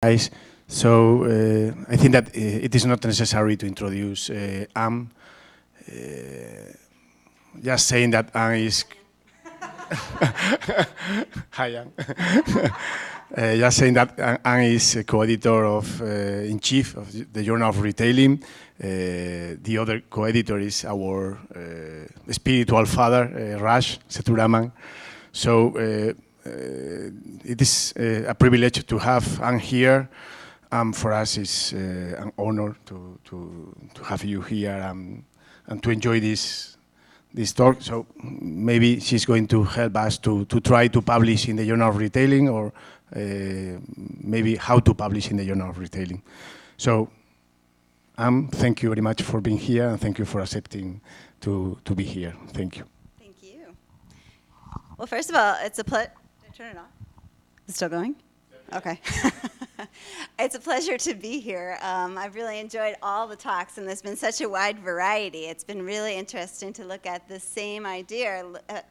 Guys, so I think that it is not necessary to introduce Am. Just saying that Am is. Hi, Am. Just saying that Am is a co-editor of in chief of the Journal of Retailing. The other co-editor is our spiritual father, Raj Seturaman. So it is a privilege to have Anne here. For us, it's an honor to have you here and to enjoy this talk. So maybe she's going to help us to try to publish in the Journal of Retailing, or maybe how to publish in the Journal of Retailing. So thank you very much for being here, and thank you for accepting to be here. Thank you. Thank you. Well, first of all, it's a pleasure. Turn it on. Is it still going? Okay. It's a pleasure to be here. I've really enjoyed all the talks, and there's been such a wide variety. It's been really interesting to look at the same idea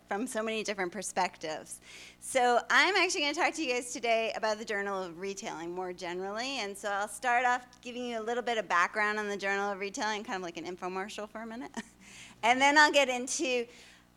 from so many different perspectives. So I'm actually going to talk to you guys today about the Journal of Retailing more generally. And so I'll start off giving you a little bit of background on the Journal of Retailing, kind of like an infomercial for a minute. And then I'll get into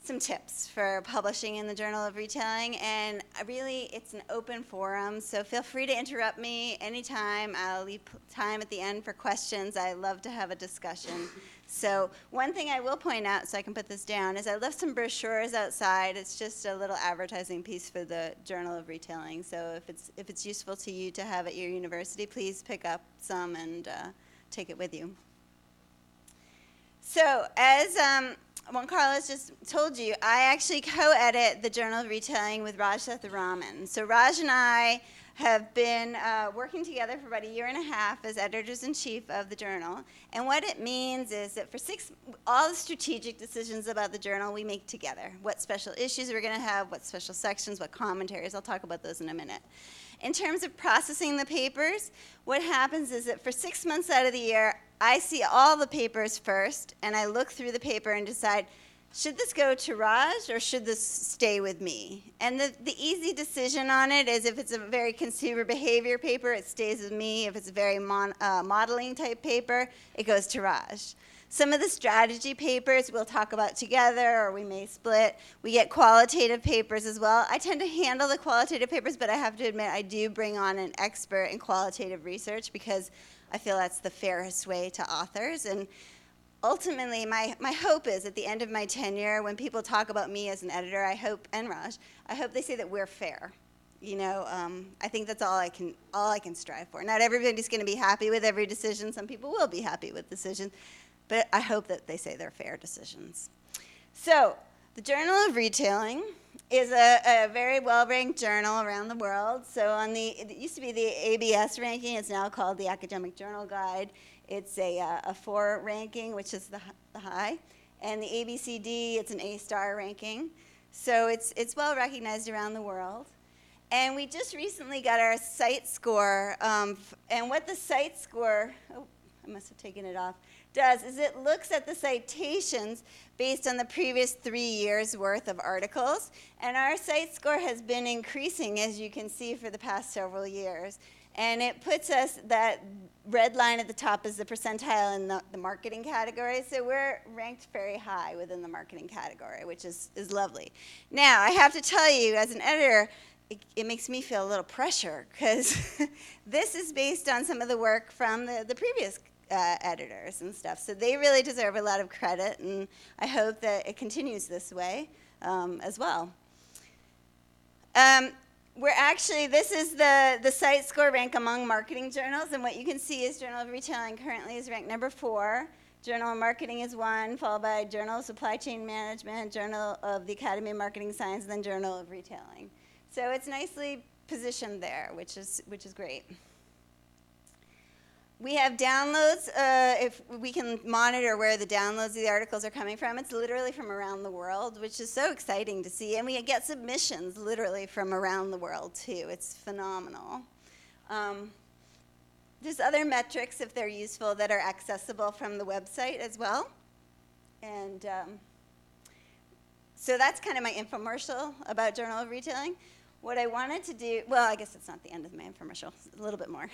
some tips for publishing in the Journal of Retailing, and really it's an open forum, so feel free to interrupt me anytime. I'll leave time at the end for questions. I love to have a discussion. So one thing I will point out, so I can put this down, is I left some brochures outside. It's just a little advertising piece for the Journal of Retailing, so if it's useful to you to have at your university, please pick up some and take it with you. So as Juan Carlos just told you, I actually co-edit the Journal of Retailing with Raj Sethuraman. So Raj and I have been working together for about a year and a half as editors-in-chief of the journal. And what it means is that for all the strategic decisions about the journal we make together. What special issues we're going to have, what special sections, what commentaries. I'll talk about those in a minute. In terms of processing the papers, what happens is that for 6 months out of the year, I see all the papers first, and I look through the paper and decide, should this go to Raj or should this stay with me? And the easy decision on it is if it's a very consumer behavior paper, it stays with me. If it's a very modeling type paper, it goes to Raj. Some of the strategy papers we'll talk about together, or we may split. We get qualitative papers as well. I tend to handle the qualitative papers, but I have to admit I do bring on an expert in qualitative research because I feel that's the fairest way to authors. And ultimately, my hope is at the end of my tenure, when people talk about me as an editor, I hope, and Raj, I hope they say that we're fair. You know, I think that's all I can strive for. Not everybody's going to be happy with every decision. Some people will be happy with decisions. But I hope that they say they're fair decisions. So the Journal of Retailing is a very well-ranked journal around the world. So it used to be the ABS ranking. It's now called the Academic Journal Guide. It's a 4 ranking, which is the high. And the ABCD, it's an A-star ranking. So it's well recognized around the world. And we just recently got our site score. And what the site score, oh, I must have taken it off, does is it looks at the citations based on the previous 3 years' worth of articles. And our site score has been increasing, as you can see, for the past several years. And it puts us, that red line at the top is the percentile in the marketing category. So we're ranked very high within the marketing category, which is lovely. Now, I have to tell you, as an editor, it makes me feel a little pressure, because this is based on some of the work from the previous editors and stuff. So they really deserve a lot of credit, and I hope that it continues this way as well. This is the site score rank among marketing journals, and what you can see is Journal of Retailing currently is ranked number 4. Journal of Marketing is 1, followed by Journal of Supply Chain Management, Journal of the Academy of Marketing Science, and then Journal of Retailing. So it's nicely positioned there, which is great. We have downloads. If we can monitor where the downloads of the articles are coming from, it's literally from around the world, which is so exciting to see. And we get submissions literally from around the world, too. It's phenomenal. There's other metrics, if they're useful, that are accessible from the website as well. And so that's kind of my infomercial about Journal of Retailing. what I wanted to do, well, I guess it's not the end of my infomercial, a little bit more.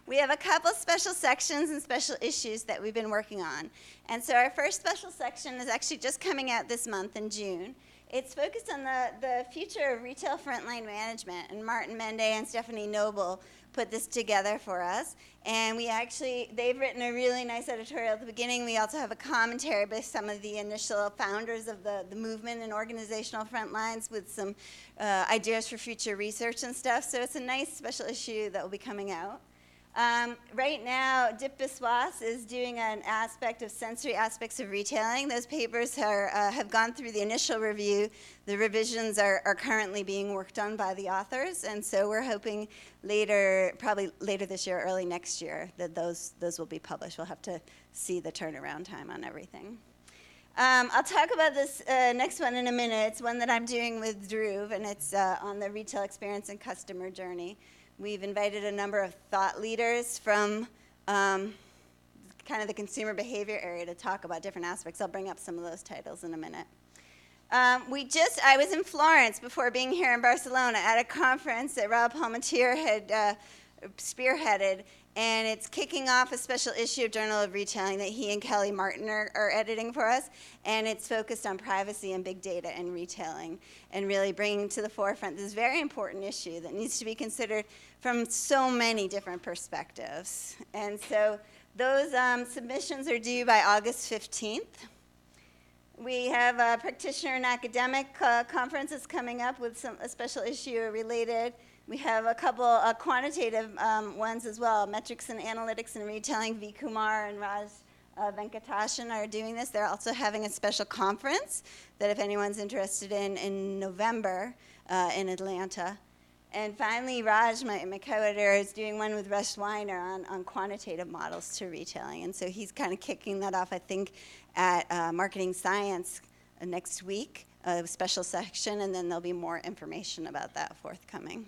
We have a couple special sections and special issues that we've been working on. And so our first special section is actually just coming out this month in June. It's focused on the future of retail frontline management, and Martin Mende and Stephanie Noble put this together for us. And they've written a really nice editorial at the beginning. We also have a commentary by some of the initial founders of the movement and organizational front lines with some ideas for future research and stuff. So it's a nice special issue that will be coming out. Right now, Nbpl is doing an aspect of sensory aspects of retailing. Those papers have gone through the initial review. The revisions are currently being worked on by the authors, and so we're hoping probably later this year, early next year, that those will be published. We'll have to see the turnaround time on everything. I'll talk about this next one in a minute. It's one that I'm doing with Dhruv, and it's on the retail experience and customer journey. We've invited a number of thought leaders from kind of the consumer behavior area to talk about different aspects. I'll bring up some of those titles in a minute. I was in Florence before being here in Barcelona at a conference that Rob Palmatier had spearheaded, and it's kicking off a special issue of Journal of Retailing that he and Kelly Martin are editing for us, and it's focused on privacy and big data and retailing, and really bringing to the forefront this very important issue that needs to be considered from so many different perspectives. And so those submissions are due by August 15th. We have a practitioner and academic conferences coming up with a special issue related. We have a couple quantitative ones as well. Metrics and Analytics and Retailing. V. Kumar and Raj Venkatashan are doing this. They're also having a special conference that if anyone's interested in November in Atlanta. And finally, Raj, my co-editor, is doing one with Russ Weiner on quantitative models to retailing. And so he's kind of kicking that off, I think, at Marketing Science next week, a special section, and then there'll be more information about that forthcoming.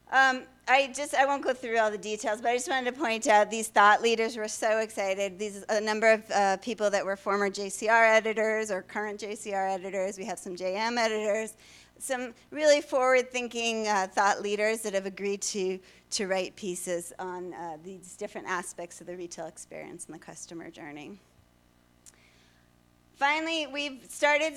I won't go through all the details, but I just wanted to point out these thought leaders were so excited. These a number of people that were former JCR editors or current JCR editors. We have some JM editors, some really forward-thinking thought leaders that have agreed to write pieces on these different aspects of the retail experience and the customer journey. Finally, we've started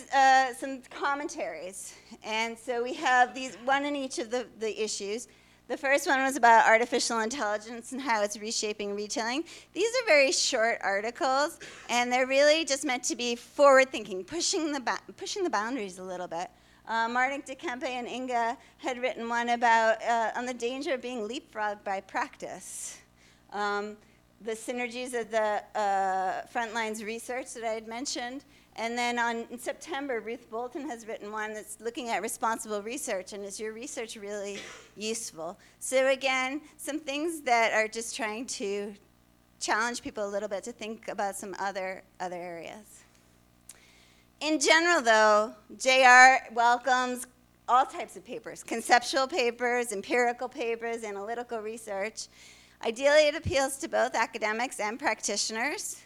some commentaries, and so we have these, one in each of the issues. The first one was about artificial intelligence and how it's reshaping retailing. These are very short articles, and they're really just meant to be forward-thinking, pushing the boundaries a little bit. Marnik de Kempe and Inga had written one about on the danger of being leapfrogged by practice. The synergies of the Frontlines research that I had mentioned. And then in September, Ruth Bolton has written one that's looking at responsible research, and is your research really useful? So again, some things that are just trying to challenge people a little bit to think about some other areas. In general, though, JR welcomes all types of papers, conceptual papers, empirical papers, analytical research. Ideally, it appeals to both academics and practitioners.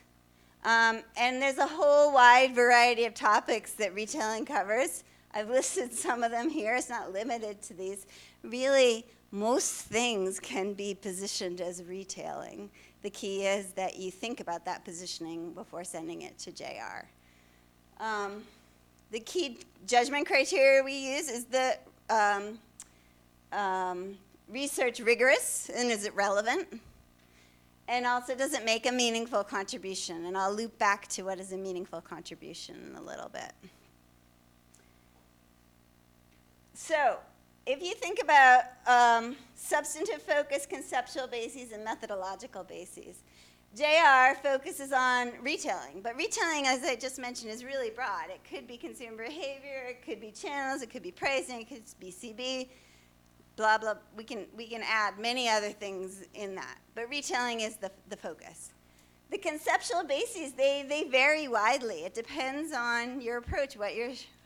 And there's a whole wide variety of topics that retailing covers. I've listed some of them here. It's not limited to these. Really, most things can be positioned as retailing. The key is that you think about that positioning before sending it to JR. The key judgment criteria we use is the research rigorous, and is it relevant? And also, does it make a meaningful contribution? And I'll loop back to what is a meaningful contribution in a little bit. So, if you think about substantive focus, conceptual bases, and methodological bases, JR focuses on retailing. But retailing, as I just mentioned, is really broad. It could be consumer behavior, it could be channels, it could be pricing, it could be CB. Blah, blah, we can add many other things in that. But retailing is the focus. The conceptual bases, they vary widely. It depends on your approach,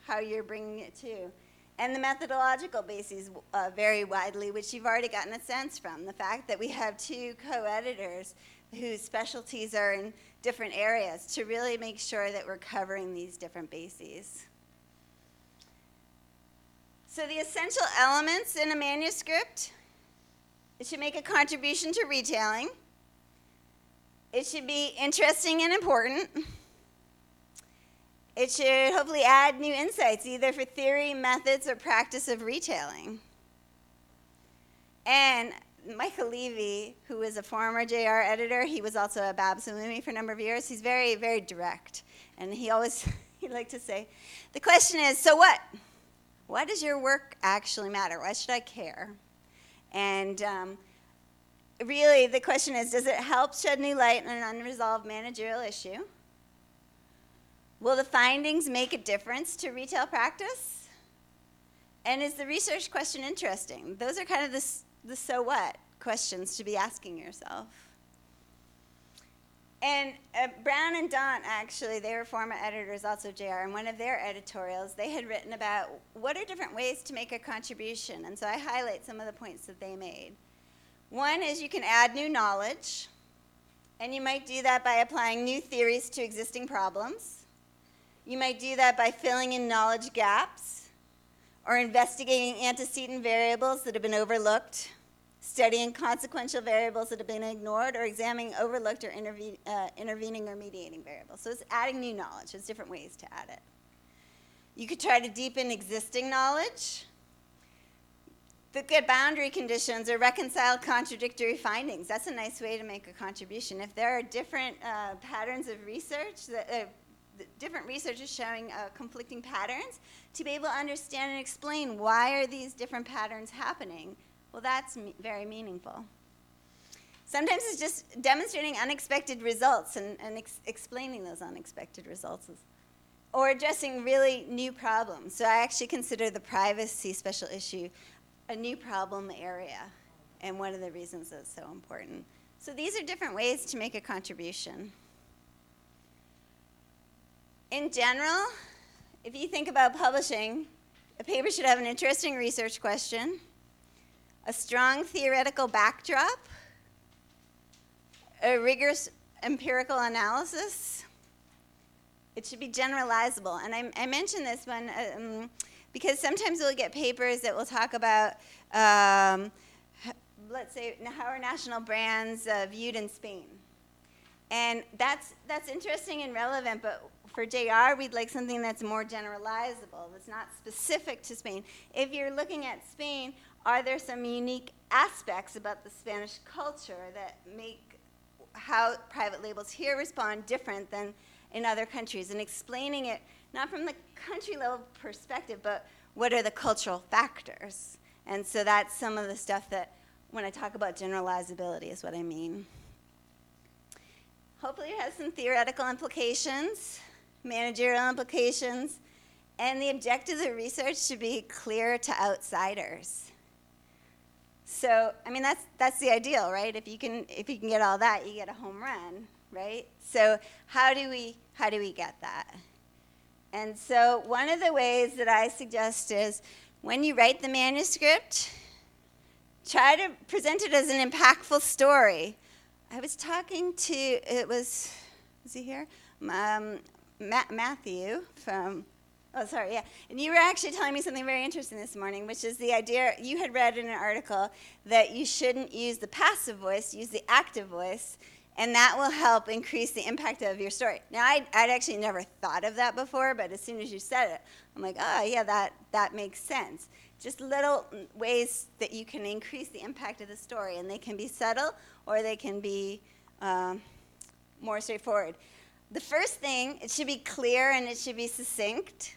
how you're bringing it to. And the methodological bases vary widely, which you've already gotten a sense from. The fact that we have two co-editors whose specialties are in different areas to really make sure that we're covering these different bases. So the essential elements in a manuscript: it should make a contribution to retailing. It should be interesting and important. It should hopefully add new insights, either for theory, methods, or practice of retailing. And Michael Levy, who is a former JR editor, he was also a Babs Salumi for a number of years. He's very, very direct. And he liked to say, the question is, so what? Why does your work actually matter? Why should I care? And really, the question is, does it help shed new light on an unresolved managerial issue? Will the findings make a difference to retail practice? And is the research question interesting? Those are kind of the so what questions to be asking yourself. And Brown and Daunt, actually, they were former editors, also JR, and one of their editorials, they had written about what are different ways to make a contribution. And so I highlight some of the points that they made. One is you can add new knowledge, and you might do that by applying new theories to existing problems. You might do that by filling in knowledge gaps, or investigating antecedent variables that have been overlooked, studying consequential variables that have been ignored, or examining overlooked or intervening or mediating variables. So it's adding new knowledge. There's different ways to add it. You could try to deepen existing knowledge, look at boundary conditions, or reconcile contradictory findings. That's a nice way to make a contribution. If there are different patterns of research, different research is showing conflicting patterns, to be able to understand and explain why are these different patterns happening, well, that's very meaningful. Sometimes it's just demonstrating unexpected results and explaining those unexpected results, or addressing really new problems. So I actually consider the privacy special issue a new problem area, and one of the reasons that's so important. So these are different ways to make a contribution. In general, if you think about publishing, a paper should have an interesting research question, a strong theoretical backdrop, a rigorous empirical analysis. It should be generalizable. And I mention this one because sometimes we'll get papers that will talk about, let's say, how are national brands viewed in Spain. And that's interesting and relevant, but for JR, we'd like something that's more generalizable, that's not specific to Spain. If you're looking at Spain, are there some unique aspects about the Spanish culture that make how private labels here respond different than in other countries? And explaining it not from the country level perspective, but what are the cultural factors? And so that's some of the stuff that, when I talk about generalizability, is what I mean. Hopefully it has some theoretical implications, managerial implications, and the objective of the research should be clear to outsiders. So, I mean, that's the ideal, right? If you can get all that, you get a home run, right? So how do we get that? And so one of the ways that I suggest is when you write the manuscript, try to present it as an impactful story. I was talking to, was he here? Matthew from, and you were actually telling me something very interesting this morning, which is the idea, you had read in an article that you shouldn't use the passive voice, use the active voice, and that will help increase the impact of your story. Now, I'd actually never thought of that before, but as soon as you said it, I'm like, oh, yeah, that makes sense. Just little ways that you can increase the impact of the story, and they can be subtle or they can be more straightforward. The first thing, it should be clear and it should be succinct.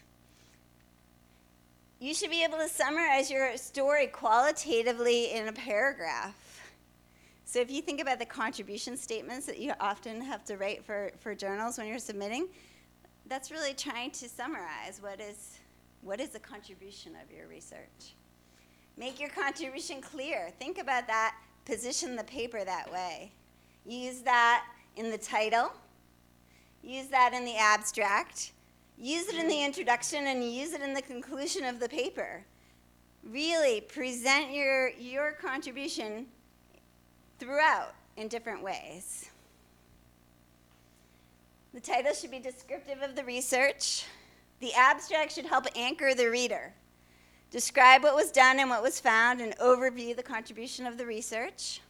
You should be able to summarize your story qualitatively in a paragraph. So if you think about the contribution statements that you often have to write for journals when you're submitting, that's really trying to summarize what is the contribution of your research. Make your contribution clear. Think about that. Position the paper that way. Use that in the title. Use that in the abstract. Use it in the introduction, and use it in the conclusion of the paper. Really present your contribution throughout in different ways. The title should be descriptive of the research. The abstract should help anchor the reader. Describe what was done and what was found, and overview the contribution of the research.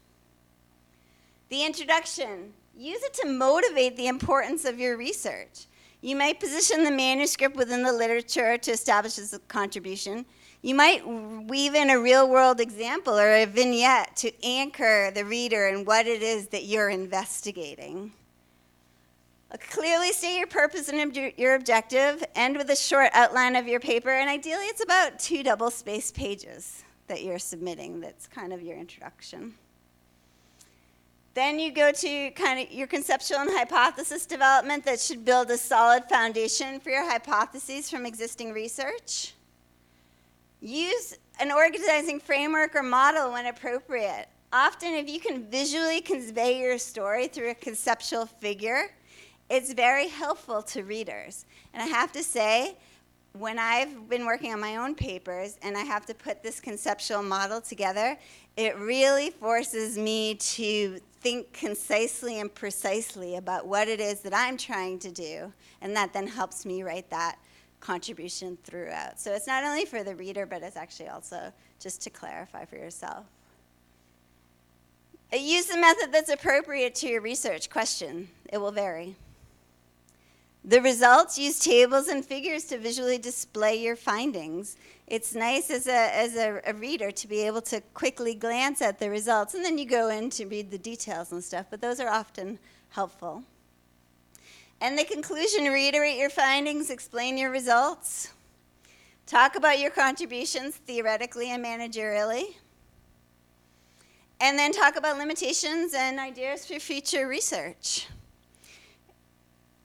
The introduction. Use it to motivate the importance of your research. You might position the manuscript within the literature to establish its contribution. You might weave in a real-world example or a vignette to anchor the reader in what it is that you're investigating. Clearly state your purpose and your objective. End with a short outline of your paper, and ideally it's about 2 double-spaced pages that you're submitting. That's kind of your introduction. Then you go to kind of your conceptual and hypothesis development that should build a solid foundation for your hypotheses from existing research. Use an organizing framework or model when appropriate. Often, if you can visually convey your story through a conceptual figure, it's very helpful to readers. And I have to say, when I've been working on my own papers and I have to put this conceptual model together, it really forces me to think concisely and precisely about what it is that I'm trying to do, and that then helps me write that contribution throughout. So it's not only for the reader, but it's actually also just to clarify for yourself. Use the method that's appropriate to your research. Question. It will vary. The results. Use tables and figures to visually display your findings. It's nice as a reader to be able to quickly glance at the results, and then you go in to read the details and stuff, but those are often helpful. And the conclusion, reiterate your findings, explain your results. Talk about your contributions theoretically and managerially. And then talk about limitations and ideas for future research.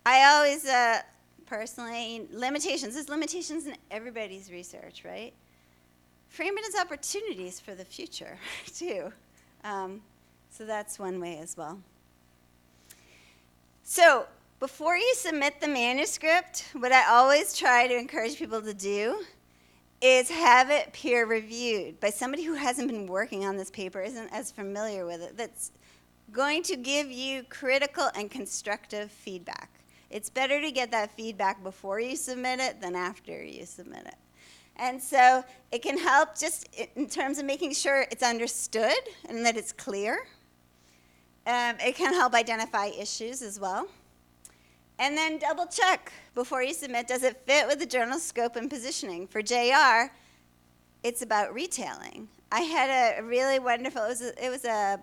I always, personally, there's limitations in everybody's research, right? Frame it as opportunities for the future, too. So that's one way as well. So, before you submit the manuscript, what I always try to encourage people to do is have it peer-reviewed by somebody who hasn't been working on this paper, isn't as familiar with it, that's going to give you critical and constructive feedback. It's better to get that feedback before you submit it than after you submit it. And so it can help just in terms of making sure it's understood and that it's clear. It can help identify issues as well. And then double check before you submit, does it fit with the journal's scope and positioning? For JR, it's about retailing. I had a really wonderful, it was a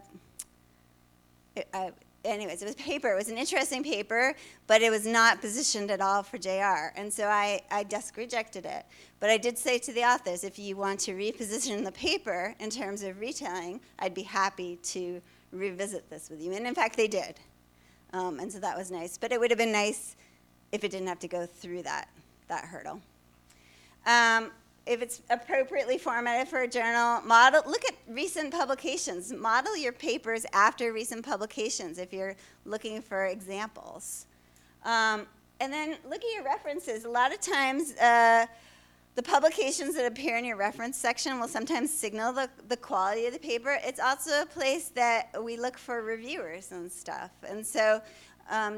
paper. It was an interesting paper, but it was not positioned at all for JR. And so I desk rejected it. But I did say to the authors, if you want to reposition the paper in terms of retailing, I'd be happy to revisit this with you. And in fact, they did. And so that was nice. But it would have been nice if it didn't have to go through that hurdle. If it's appropriately formatted for a journal, look at recent publications. Model your papers after recent publications if you're looking for examples. And then look at your references. A lot of times, the publications that appear in your reference section will sometimes signal the quality of the paper. It's also a place that we look for reviewers and stuff. And so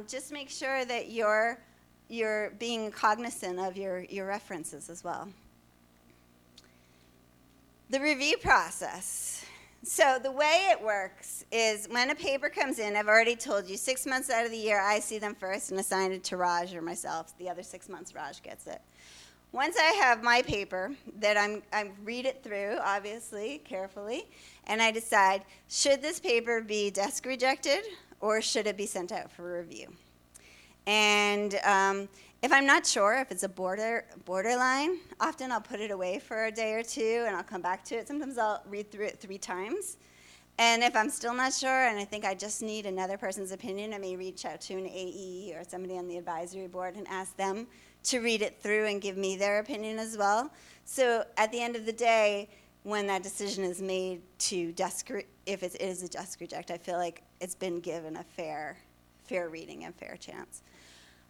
just make sure that you're being cognizant of your references as well. The review process. So the way it works is when a paper comes in, I've already told you, 6 months out of the year, I see them first and assign it to Raj or myself. The other 6 months, Raj gets it. Once I have my paper that I read it through, obviously, carefully, and I decide, should this paper be desk rejected or should it be sent out for review? And if I'm not sure if it's a borderline, often I'll put it away for a day or two and I'll come back to it. Sometimes I'll read through it 3 times. And if I'm still not sure and I think I just need another person's opinion, I may reach out to an AE or somebody on the advisory board and ask them to read it through and give me their opinion as well. So at the end of the day, when that decision is made to if it is a desk reject, I feel like it's been given a fair reading and fair chance.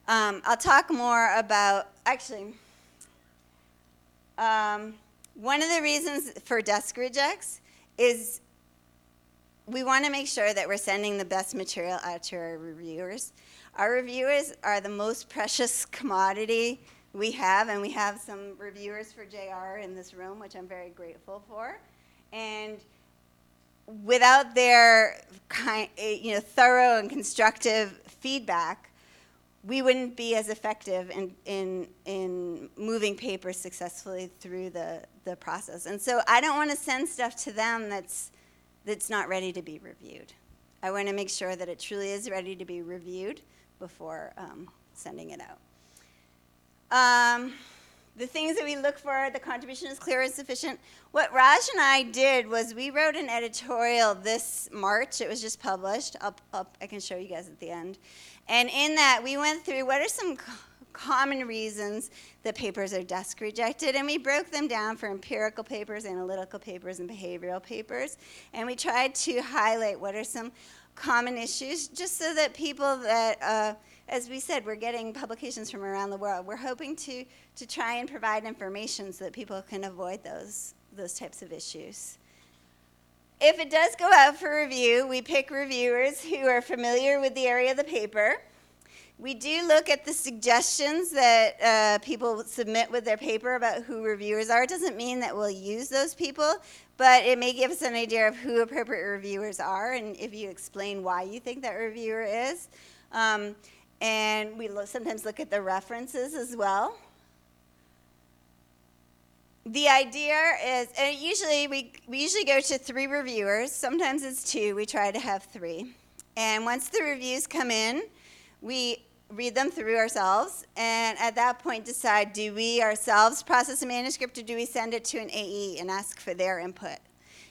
I'll talk more about, actually, one of the reasons for desk rejects is we want to make sure that we're sending the best material out to our reviewers. Our reviewers are the most precious commodity We have, and we have some reviewers for JR in this room, which I'm very grateful for. And without their thorough and constructive feedback, we wouldn't be as effective in moving papers successfully through the process. And so I don't want to send stuff to them that's not ready to be reviewed. I want to make sure that it truly is ready to be reviewed before sending it out. The things that we look for, the contribution is clear and sufficient. What Raj and I did was we wrote an editorial this March. It was just published. I can show you guys at the end. And in that, we went through what are some common reasons that papers are desk rejected, and we broke them down for empirical papers, analytical papers, and behavioral papers. And we tried to highlight what are some common issues, just so that people that, as we said, we're getting publications from around the world. We're hoping to try and provide information so that people can avoid those types of issues. If it does go out for review, we pick reviewers who are familiar with the area of the paper. We do look at the suggestions that people submit with their paper about who reviewers are. It doesn't mean that we'll use those people, but it may give us an idea of who appropriate reviewers are, and if you explain why you think that reviewer is. And we sometimes look at the references as well. The idea is, and we usually go to 3 reviewers. Sometimes it's 2. We try to have 3. And once the reviews come in, we read them through ourselves, and at that point decide, do we ourselves process a manuscript, or do we send it to an AE and ask for their input?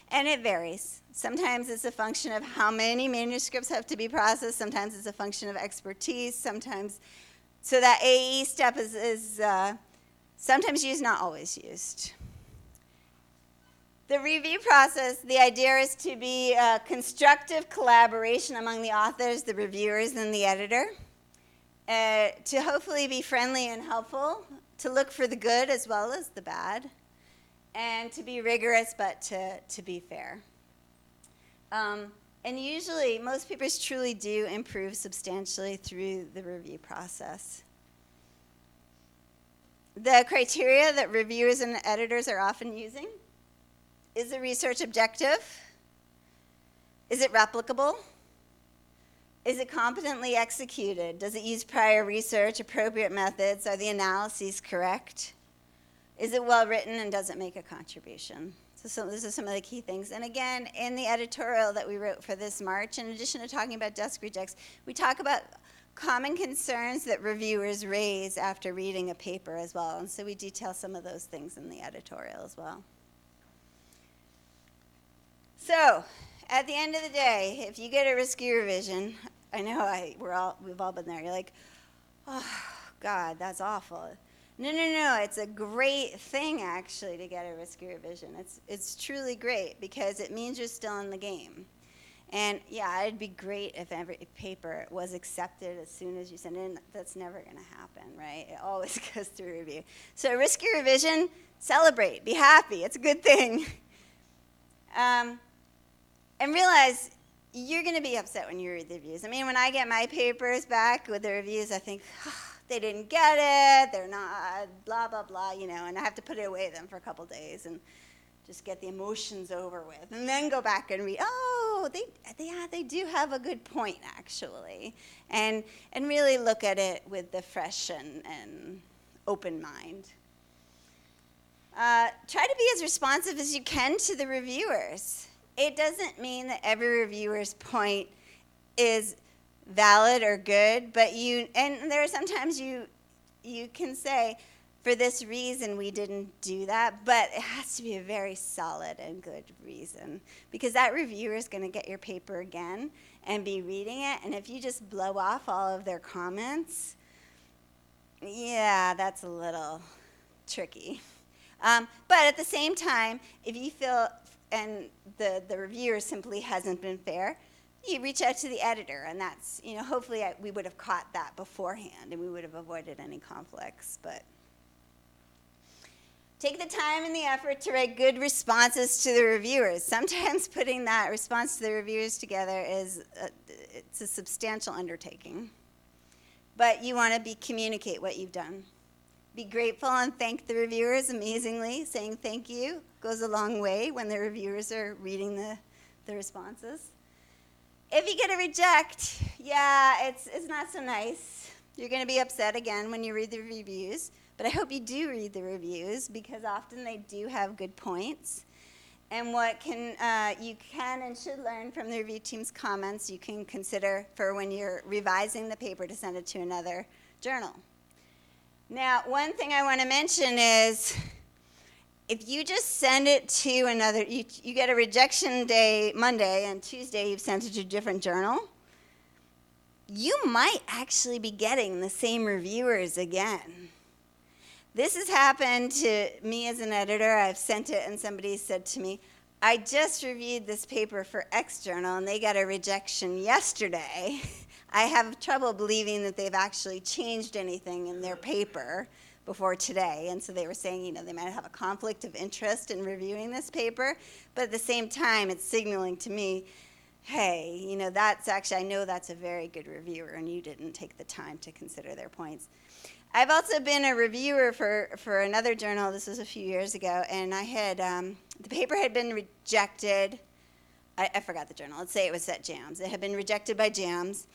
And it varies. Sometimes it's a function of how many manuscripts have to be processed. Sometimes it's a function of expertise. Sometimes, so that AE step is sometimes used, not always used. The review process, the idea is to be a constructive collaboration among the authors, the reviewers, and the editor, to hopefully be friendly and helpful, to look for the good as well as the bad, and to be rigorous but to be fair. And usually, most papers truly do improve substantially through the review process. The criteria that reviewers and editors are often using: is the research objective? Is it replicable? Is it competently executed? Does it use prior research, appropriate methods? Are the analyses correct? Is it well written, and does it make a contribution? So these are some of the key things. And again, in the editorial that we wrote for this March, in addition to talking about desk rejects, we talk about common concerns that reviewers raise after reading a paper as well. And so we detail some of those things in the editorial as well. So at the end of the day, if you get a risky revision, I know we've all been there. You're like, oh, God, that's awful. No, it's a great thing, actually, to get a risky revision. It's truly great, because it means you're still in the game. And yeah, it'd be great if every paper was accepted as soon as you send it in. That's never going to happen, right? It always goes through review. So a risky revision, celebrate, be happy. It's a good thing. And realize you're going to be upset when you read the reviews. I mean, when I get my papers back with the reviews, I think, they didn't get it, they're not, blah, blah, blah, and I have to put it away then for a couple days and just get the emotions over with, and then go back and read, they do have a good point, actually, and really look at it with the fresh and open mind. Try to be as responsive as you can to the reviewers. It doesn't mean that every reviewer's point is valid or good, but there are sometimes you can say, for this reason we didn't do that, but it has to be a very solid and good reason, because that reviewer is going to get your paper again and be reading it, and if you just blow off all of their comments, yeah, that's a little tricky. But at the same time, if you feel and the reviewer simply hasn't been fair, you reach out to the editor, and that's, hopefully we would have caught that beforehand and we would have avoided any conflicts. But take the time and the effort to write good responses to the reviewers. Sometimes putting that response to the reviewers together it's a substantial undertaking. But you want to communicate what you've done. Be grateful and thank the reviewers amazingly. Saying thank you goes a long way when the reviewers are reading the responses. If you get a reject, yeah, it's not so nice. You're going to be upset again when you read the reviews, but I hope you do read the reviews because often they do have good points. And what you can and should learn from the review team's comments, you can consider for when you're revising the paper to send it to another journal. Now, one thing I want to mention is if you just send it to another, you get a rejection day Monday, and Tuesday you've sent it to a different journal, you might actually be getting the same reviewers again. This has happened to me as an editor. I've sent it, and somebody said to me, I just reviewed this paper for X journal, and they got a rejection yesterday. I have trouble believing that they've actually changed anything in their paper before today. And so they were saying, they might have a conflict of interest in reviewing this paper, but at the same time, it's signaling to me, hey, that's actually, I know that's a very good reviewer, and you didn't take the time to consider their points. I've also been a reviewer for another journal. This was a few years ago, and I had, the paper had been rejected. I forgot the journal. Let's say it was at JAMS. It had been rejected by JAMS.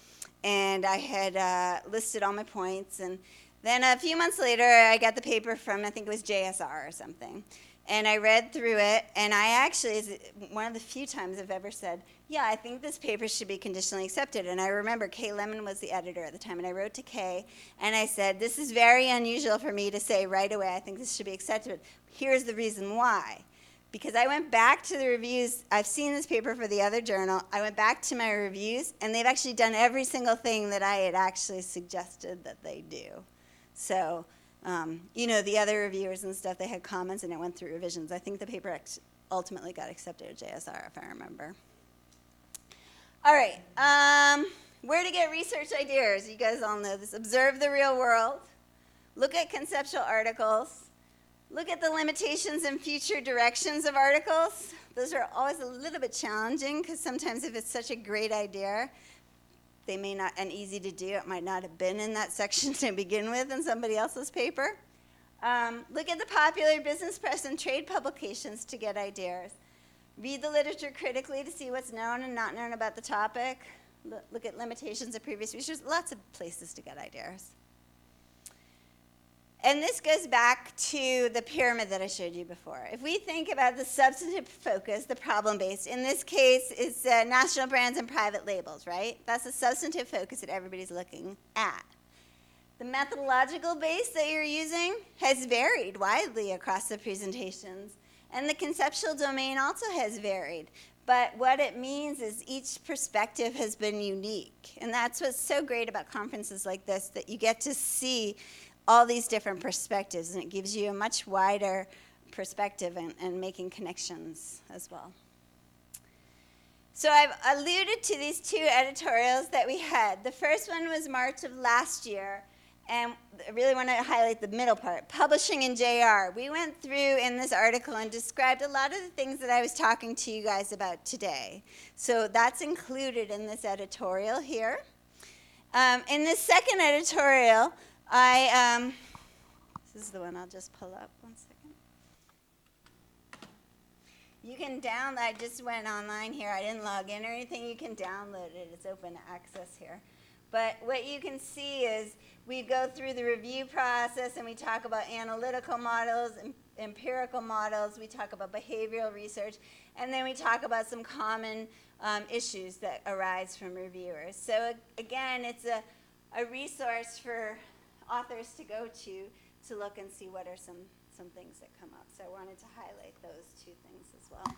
And I had listed all my points. And then a few months later, I got the paper from, I think it was JSR or something. And I read through it. And I actually, one of the few times I've ever said, yeah, I think this paper should be conditionally accepted. And I remember Kay Lemon was the editor at the time. And I wrote to Kay. And I said, this is very unusual for me to say right away, I think this should be accepted. Here's the reason why. Because I went back to the reviews. I've seen this paper for the other journal. I went back to my reviews, and they've actually done every single thing that I had actually suggested that they do. So, the other reviewers and stuff, they had comments, and it went through revisions. I think the paper ultimately got accepted at JSR, if I remember. All right, where to get research ideas? You guys all know this. Observe the real world. Look at conceptual articles. Look at the limitations and future directions of articles. Those are always a little bit challenging because sometimes if it's such a great idea, they may not, and easy to do, it might not have been in that section to begin with in somebody else's paper. Look at the popular business press and trade publications to get ideas. Read the literature critically to see what's known and not known about the topic. Look at limitations of previous research. Lots of places to get ideas. And this goes back to the pyramid that I showed you before. If we think about the substantive focus, the problem-based, in this case, it's national brands and private labels, right? That's the substantive focus that everybody's looking at. The methodological base that you're using has varied widely across the presentations, and the conceptual domain also has varied. But what it means is each perspective has been unique. And that's what's so great about conferences like this, that you get to see all these different perspectives, and it gives you a much wider perspective and making connections as well. So I've alluded to these two editorials that we had. The first one was March of last year, and I really want to highlight the middle part, publishing in JR. We went through in this article and described a lot of the things that I was talking to you guys about today. So that's included in this editorial here. In this second editorial, this is the one I'll just pull up 1 second. You can download, I just went online here, I didn't log in or anything, you can download it, it's open access here. But what you can see is we go through the review process and we talk about analytical models, empirical models, we talk about behavioral research, and then we talk about some common issues that arise from reviewers. So again, it's a resource for authors to go to look and see what are some things that come up. So I wanted to highlight those two things as well.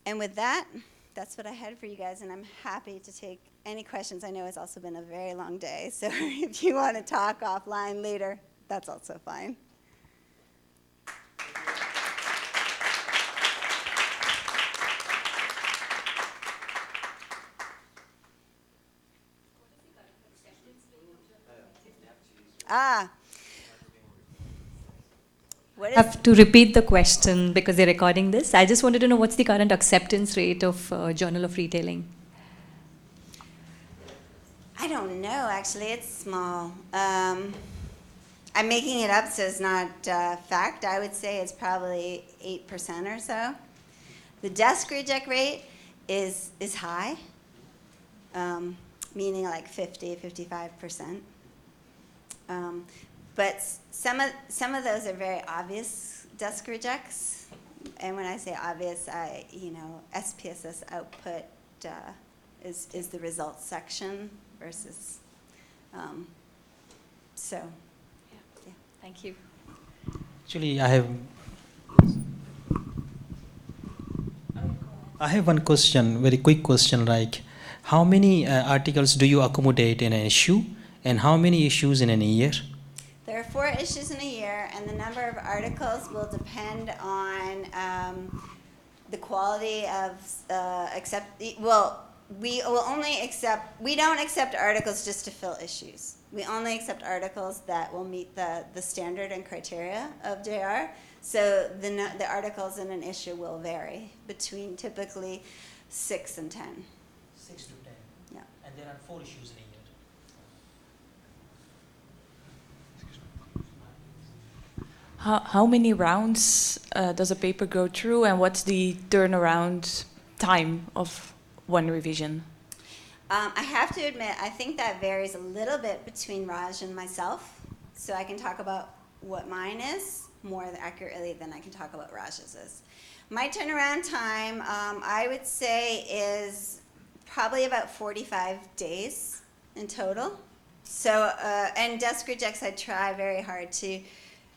And with that, that's what I had for you guys, and I'm happy to take any questions. I know it's also been a very long day, so if you want to talk offline later, that's also fine. I have to repeat the question because they're recording this. I just wanted to know what's the current acceptance rate of Journal of Retailing? I don't know, actually. It's small. I'm making it up, so it's not fact. I would say it's probably 8% or so. The desk reject rate is high, meaning like 50, 55%. But some of those are very obvious desk rejects. And when I say obvious, SPSS output is the results section versus, so. Yeah. Thank you. Actually, I have one question, very quick question, like how many articles do you accommodate in an issue and how many issues in a year? There are 4 issues in a year, and the number of articles will depend on the quality of we don't accept articles just to fill issues. We only accept articles that will meet the standard and criteria of JR. So the articles in an issue will vary between typically 6 and 10. 6 to 10. Yeah. And there are 4 issues in a year. How many rounds does a paper go through, and what's the turnaround time of one revision? I have to admit, I think that varies a little bit between Raj and myself. So I can talk about what mine is more accurately than I can talk about Raj's is. My turnaround time, I would say, is probably about 45 days in total. So, and desk rejects, I try very hard to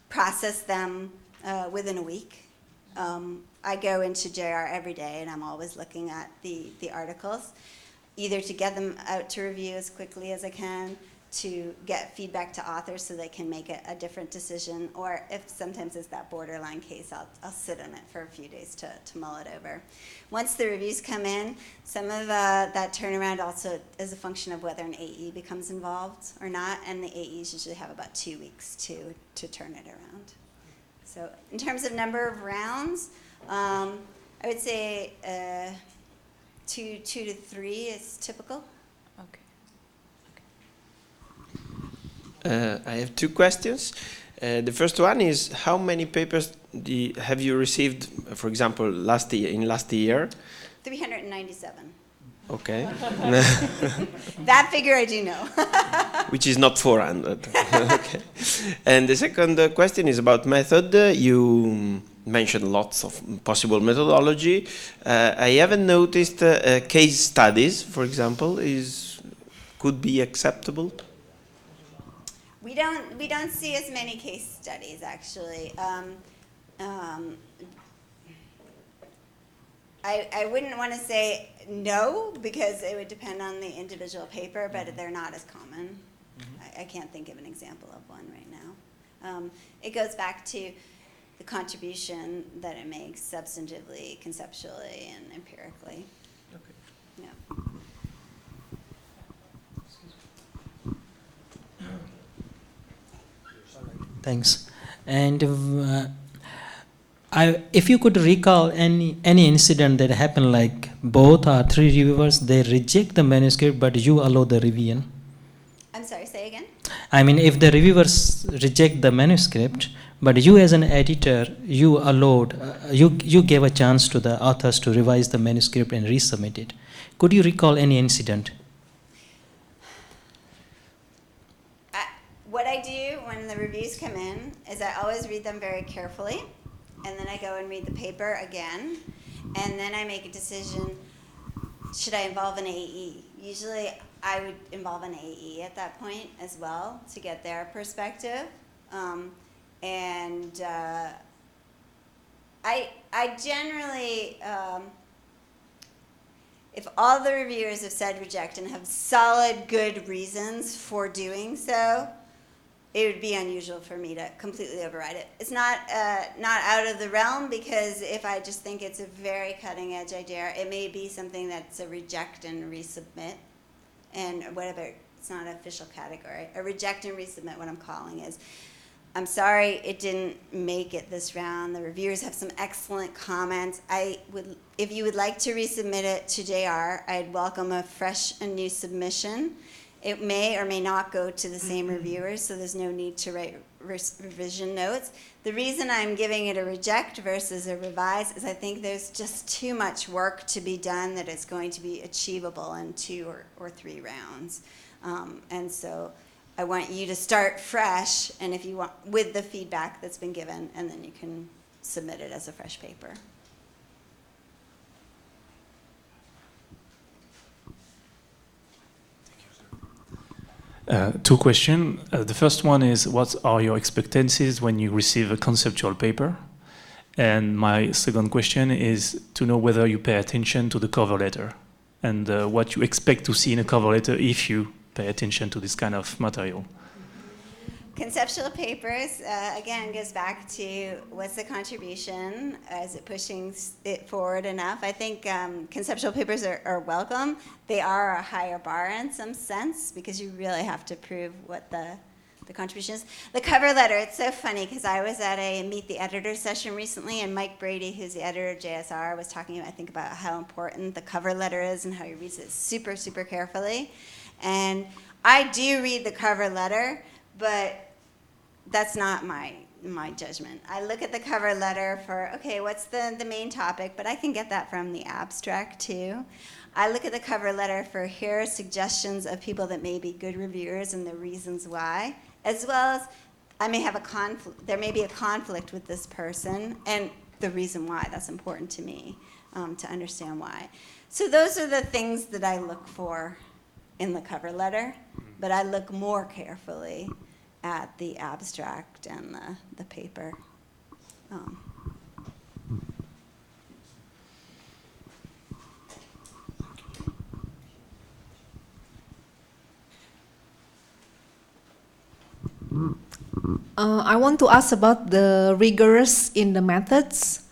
process them within a week. I go into JR every day, and I'm always looking at the articles, either to get them out to review as quickly as I can, to get feedback to authors so they can make a different decision, or if sometimes it's that borderline case, I'll sit on it for a few days to mull it over. Once the reviews come in, some of that turnaround also is a function of whether an AE becomes involved or not, and the AEs usually have about 2 weeks to turn it around. So in terms of number of rounds, I would say 2 to 3 is typical. Okay. I have 2 questions. The first one is, how many papers have you received, for example, last year? 397. Okay. That figure I do know. Which is not 400. Okay. And the second question is about method. You mentioned lots of possible methodology. I haven't noticed case studies, for example, could be acceptable. We don't see as many case studies, actually. I wouldn't want to say no, because it would depend on the individual paper, but they're not as common. Mm-hmm. I can't think of an example of one right now. It goes back to the contribution that it makes substantively, conceptually, and empirically. Okay. Yeah. Thanks. And if you could recall any incident that happened, like both or 3 reviewers, they reject the manuscript, but you allow the revision. I'm sorry, say again? I mean, if the reviewers reject the manuscript, but you as an editor, you allowed, you gave a chance to the authors to revise the manuscript and resubmit it. Could you recall any incident? What I do when the reviews come in is I always read them very carefully, and then I go and read the paper again, and then I make a decision, should I involve an AE? Usually I would involve an AE at that point as well to get their perspective. I generally, if all the reviewers have said reject and have solid, good reasons for doing so, it would be unusual for me to completely override it. It's not out of the realm, because if I just think it's a very cutting edge idea, it may be something that's a reject and resubmit, and whatever, it's not an official category. A reject and resubmit, what I'm calling is, I'm sorry it didn't make it this round. The reviewers have some excellent comments. If you would like to resubmit it to JR, I'd welcome a fresh and new submission. it may or may not go to the same reviewers, so there's no need to write revision notes. The reason I'm giving it a reject versus a revise is I think there's just too much work to be done that it's going to be achievable in 2 or 3 rounds. And so I want you to start fresh, and if you want, with the feedback that's been given, and then you can submit it as a fresh paper. Two questions. The first one is, what are your expectancies when you receive a conceptual paper? And my second question is to know whether you pay attention to the cover letter and what you expect to see in a cover letter if you pay attention to this kind of material. Conceptual papers, again, goes back to what's the contribution? Is it pushing it forward enough? I think conceptual papers are welcome. They are a higher bar in some sense because you really have to prove what the contribution is. The cover letter, it's so funny because I was at a Meet the Editor session recently, and Mike Brady, who's the editor of JSR, was talking, I think, about how important the cover letter is and how he reads it super, super carefully. And I do read the cover letter, but that's not my judgment. I look at the cover letter for, okay, what's the main topic, but I can get that from the abstract too. I look at the cover letter for, here are suggestions of people that may be good reviewers and the reasons why, as well as I may have a conflict, there may be a conflict with this person and the reason why. That's important to me to understand why. So those are the things that I look for in the cover letter, but I look more carefully at the abstract and the paper. I want to ask about the rigorous in the methods.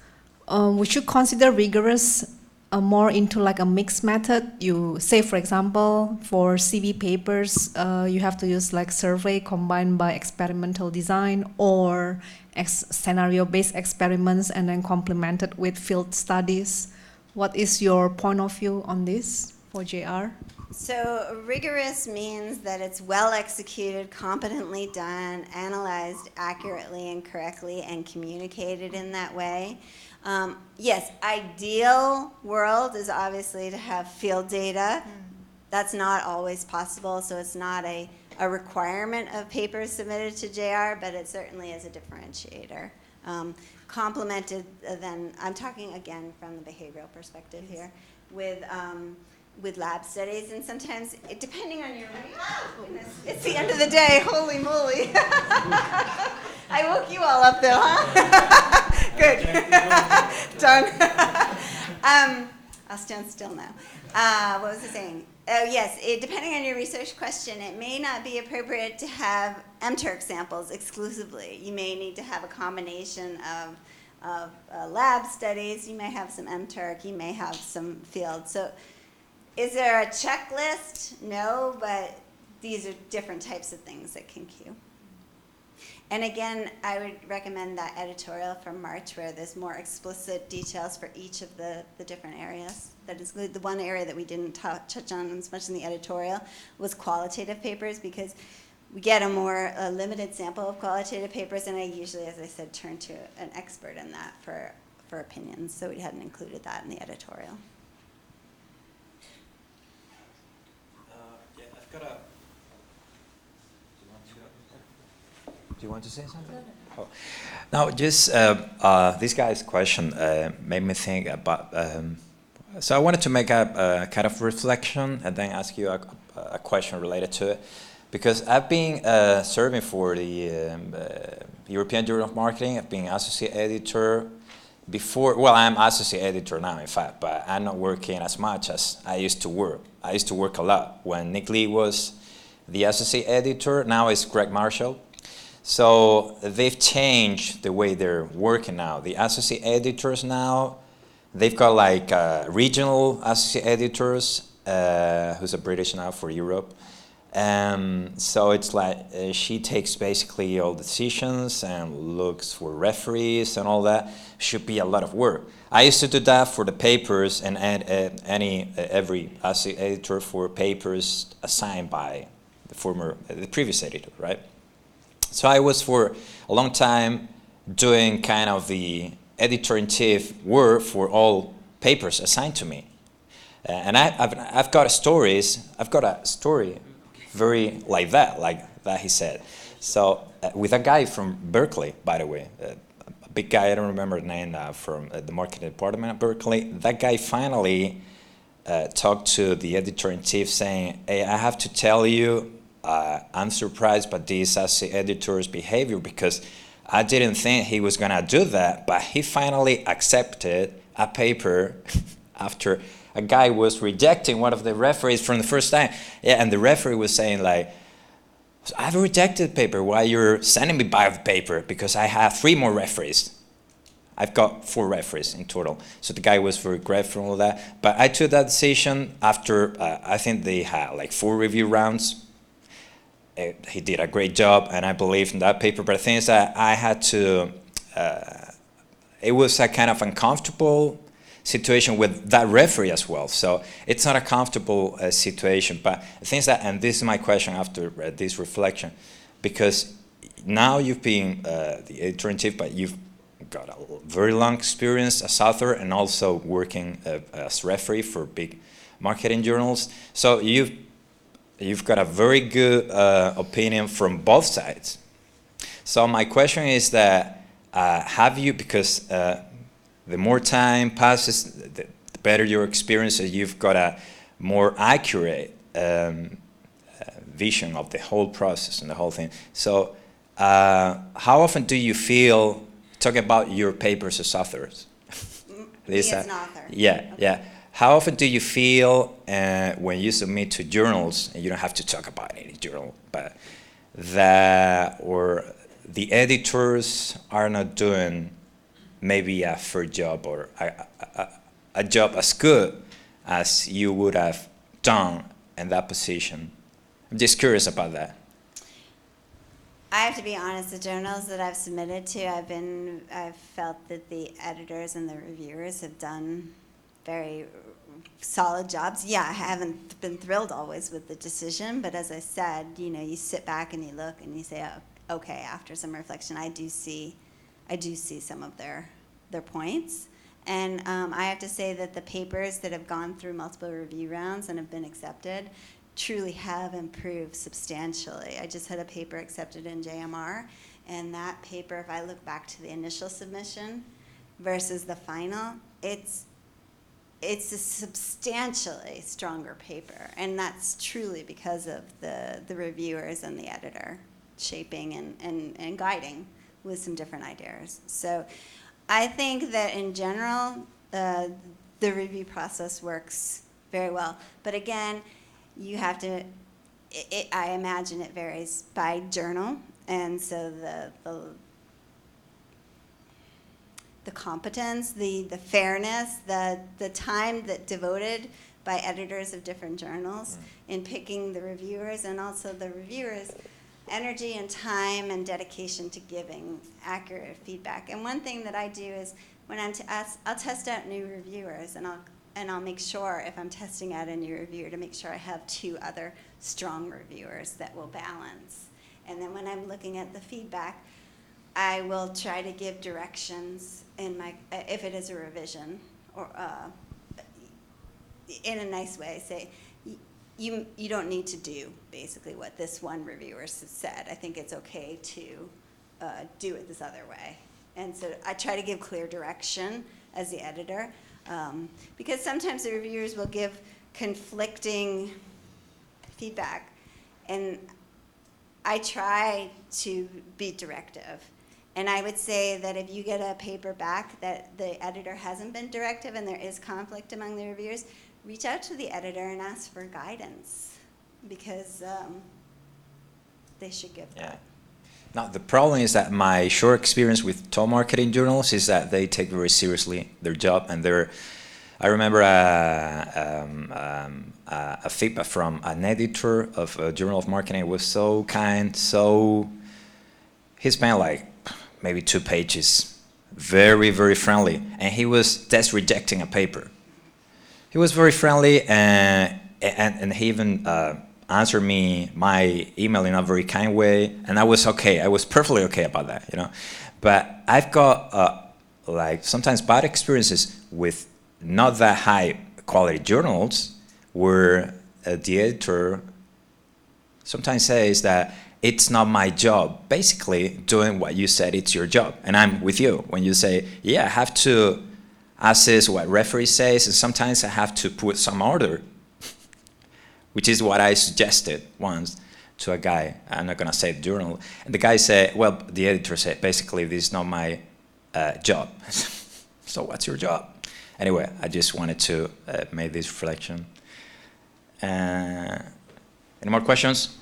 We should consider rigorous more into like a mixed method. You say, for example, for CV papers, you have to use like survey combined by experimental design or scenario-based experiments and then complemented with field studies. What is your point of view on this for JR? So rigorous means that it's well executed, competently done, analyzed accurately and correctly, and communicated in that way. Yes, ideal world is obviously to have field data. That's not always possible, so it's not a requirement of papers submitted to JR, but it certainly is a differentiator. Complemented then, I'm talking again from the behavioral perspective here, with lab studies, and sometimes, depending on your, oh goodness, it's the end of the day, holy moly. I woke you all up though, huh? Good. Done. I'll stand still now. What was I saying? Oh yes, depending on your research question, it may not be appropriate to have mTurk samples exclusively. You may need to have a combination of lab studies. You may have some mTurk, you may have some field. So is there a checklist? No, but these are different types of things that can queue. And again, I would recommend that editorial from March where there's more explicit details for each of the different areas. That is the one area that we didn't touch on as much in the editorial was qualitative papers, because we get a more limited sample of qualitative papers, and I usually, as I said, turn to an expert in that for opinions, so we hadn't included that in the editorial. Yeah, I've got a... Do you want to say something? Oh. Now, just this guy's question made me think about... so I wanted to make a kind of reflection and then ask you a question related to it. Because I've been serving for the European Journal of Marketing. I've been associate editor before. Well, I'm associate editor now, in fact, but I'm not working as much as I used to work. I used to work a lot. When Nick Lee was the associate editor, now it's Greg Marshall. So they've changed the way they're working now. The associate editors now, they've got like regional associate editors, who's a British now for Europe. So it's like she takes basically all decisions and looks for referees and all that. Should be a lot of work. I used to do that for the papers and every associate editor for papers assigned by the previous editor, right? So I was for a long time doing kind of the editor-in-chief work for all papers assigned to me. And I've got stories, I've got a story very like that he said. So with a guy from Berkeley, by the way, a big guy, I don't remember the name now, from the marketing department at Berkeley. That guy finally talked to the editor-in-chief saying, hey, I have to tell you, I'm surprised by this editor's behavior because I didn't think he was gonna do that, but he finally accepted a paper after a guy was rejecting one of the referees from the first time. Yeah, and the referee was saying like, I've rejected the paper, why you're sending me back the paper? Because I have 3 more referees. I've got 4 referees in total. So the guy was very grateful for that. But I took that decision after, I think they had like 4 review rounds. He did a great job, and I believe in that paper. But the thing is that I had to, it was a kind of uncomfortable situation with that referee as well. So it's not a comfortable situation. But the thing is that, and this is my question after this reflection, because now you've been the editor-in-chief, but you've got a very long experience as author and also working as referee for big marketing journals. So you've got a very good opinion from both sides. So my question is that, have you, because the more time passes, the better your experience, you've got a more accurate vision of the whole process and the whole thing. So how often do you feel, talking about your papers as authors? Me as an author. Yeah, Okay. yeah. How often do you feel when you submit to journals, and you don't have to talk about any journal, but that, or the editors are not doing maybe a fair job or a job as good as you would have done in that position? I'm just curious about that. I have to be honest, the journals that I've submitted to, I've felt that the editors and the reviewers have done very solid jobs. Yeah, I haven't been thrilled always with the decision, but as I said, you sit back and you look and you say, oh, okay, after some reflection, I do see some of their points. And I have to say that the papers that have gone through multiple review rounds and have been accepted truly have improved substantially. I just had a paper accepted in JMR, and that paper, if I look back to the initial submission versus the final, it's a substantially stronger paper, and that's truly because of the reviewers and the editor shaping and guiding with some different ideas. So I think that in general, the review process works very well. But again, you have to, I imagine it varies by journal, and so the competence, the fairness, the time that devoted by editors of different journals in picking the reviewers, and also the reviewers' energy and time and dedication to giving accurate feedback. And one thing that I do is when I'll test out new reviewers, and I'll make sure, if I'm testing out a new reviewer, to make sure I have 2 other strong reviewers that will balance. And then when I'm looking at the feedback, I will try to give directions in if it is a revision, or in a nice way, say, you don't need to do basically what this one reviewer said. I think it's okay to do it this other way. And so I try to give clear direction as the editor, because sometimes the reviewers will give conflicting feedback, and I try to be directive. And I would say that if you get a paper back that the editor hasn't been directive and there is conflict among the reviewers, reach out to the editor and ask for guidance, because they should give that. Now, the problem is that my short experience with top marketing journals is that they take very seriously their job, and I remember a feedback from an editor of a journal of marketing. It was so kind, he spent like maybe 2 pages, very, very friendly, and he was just rejecting a paper. He was very friendly, and he even answered me my email in a very kind way, and I was okay. I was perfectly okay about that, you know. But I've got like sometimes bad experiences with not that high quality journals where the editor sometimes says that it's not my job, basically doing what you said it's your job. And I'm with you when you say, yeah, I have to assess what referee says, and sometimes I have to put some order, which is what I suggested once to a guy. I'm not gonna say the journal. And the guy said, well, the editor said, basically this is not my job. So what's your job? Anyway, I just wanted to make this reflection. Any more questions?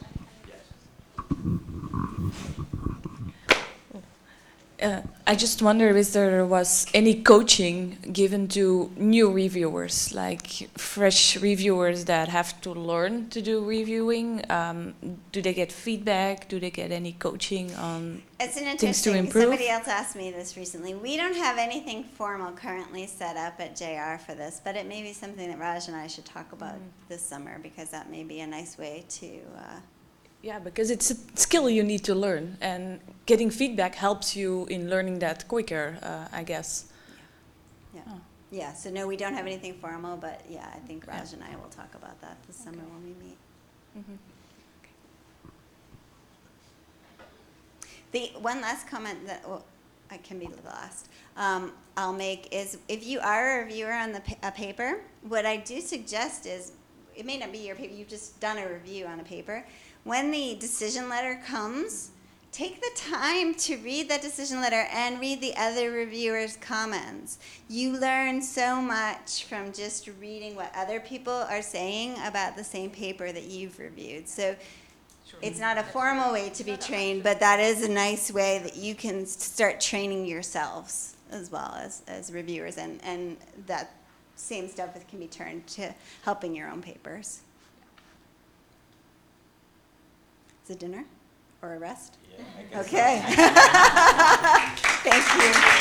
I just wonder if there was any coaching given to new reviewers, like fresh reviewers that have to learn to do reviewing. Do they get feedback? Do they get any coaching on It's an things to interesting, improve? somebody else asked me this recently. We don't have anything formal currently set up at JR for this, but it may be something that Raj and I should talk about this summer, because that may be a nice way to... Yeah, because it's a skill you need to learn, and getting feedback helps you in learning that quicker, I guess. Yeah. Oh. Yeah, so no, we don't have anything formal, but yeah, I think Raj and I will talk about that this summer when we meet. The one last comment that, well, I can be the last, I'll make is, if you are a reviewer on a paper, what I do suggest is, it may not be your paper, you've just done a review on a paper. When the decision letter comes, take the time to read that decision letter and read the other reviewers' comments. You learn so much from just reading what other people are saying about the same paper that you've reviewed. So it's not a formal way to be trained, but that is a nice way that you can start training yourselves as well as reviewers, and that same stuff can be turned to helping your own papers. Is it dinner or a rest? Yeah, I guess okay. So. Thank you.